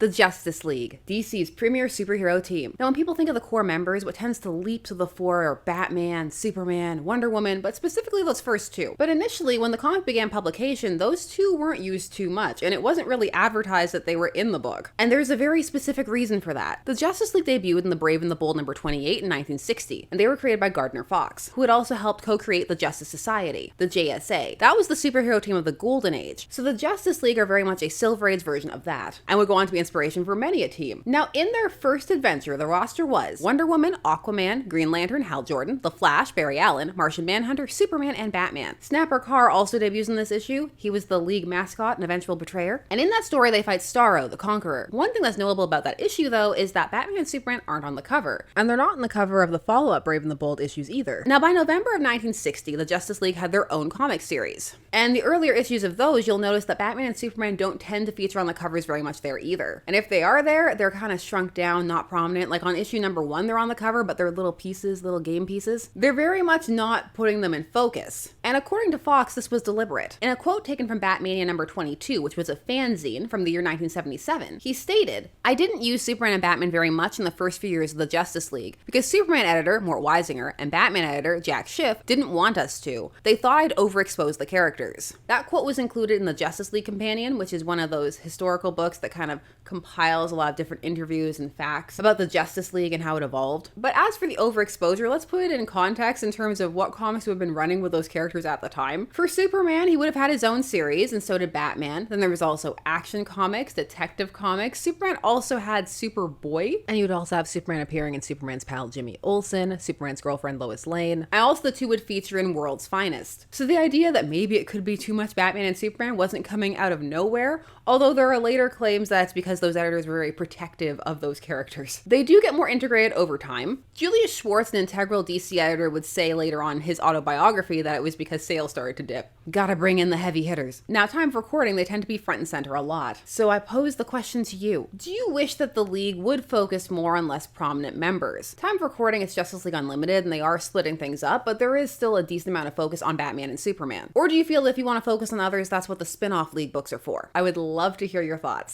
The Justice League, DC's premier superhero team. Now, when people think of the core members, what tends to leap to the fore are Batman, Superman, Wonder Woman, but specifically those first two. But initially, when the comic began publication, those two weren't used too much, and it wasn't really advertised that they were in the book. And there's a very specific reason for that. The Justice League debuted in The Brave and the Bold number 28 in 1960, and they were created by Gardner Fox, who had also helped co-create the Justice Society, the JSA. That was the superhero team of the Golden Age. So the Justice League are very much a Silver Age version of that, and would go on to be inspiration for many a team. Now, in their first adventure, the roster was Wonder Woman, Aquaman, Green Lantern, Hal Jordan, The Flash, Barry Allen, Martian Manhunter, Superman, and Batman. Snapper Carr also debuts in this issue. He was the League mascot and eventual betrayer. And in that story, they fight Starro, the Conqueror. One thing that's notable about that issue, though, is that Batman and Superman aren't on the cover. And they're not on the cover of the follow-up Brave and the Bold issues either. Now, by November of 1960, the Justice League had their own comic series. And the earlier issues of those, you'll notice that Batman and Superman don't tend to feature on the covers very much there either. And if they are there, they're kind of shrunk down, not prominent. Like on issue number 1, they're on the cover, but they're little pieces, little game pieces. They're very much not putting them in focus. And according to Fox, this was deliberate. In a quote taken from Batmania number 22, which was a fanzine from the year 1977, he stated, "I didn't use Superman and Batman very much in the first few years of the Justice League, because Superman editor, Mort Weisinger, and Batman editor, Jack Schiff, didn't want us to. They thought I'd overexpose the characters." That quote was included in the Justice League Companion, which is one of those historical books that kind of compiles a lot of different interviews and facts about the Justice League and how it evolved. But as for the overexposure, let's put it in context in terms of what comics would have been running with those characters at the time. For Superman, he would have had his own series, and so did Batman. Then there was also Action Comics, Detective Comics. Superman also had Superboy, and you would also have Superman appearing in Superman's pal Jimmy Olsen, Superman's girlfriend Lois Lane, and also the two would feature in World's Finest. So the idea that maybe it could be too much Batman and Superman wasn't coming out of nowhere, although there are later claims that it's because those editors were very protective of those characters. They do get more integrated over time. Julius Schwartz, an integral DC editor, would say later on in his autobiography that it was because sales started to dip. Gotta bring in the heavy hitters. Now, time of recording, they tend to be front and center a lot. So I pose the question to you. Do you wish that the League would focus more on less prominent members? Time of recording, it's Justice League Unlimited, and they are splitting things up, but there is still a decent amount of focus on Batman and Superman. Or do you feel if you want to focus on others, that's what the spin-off League books are for? I would love to hear your thoughts.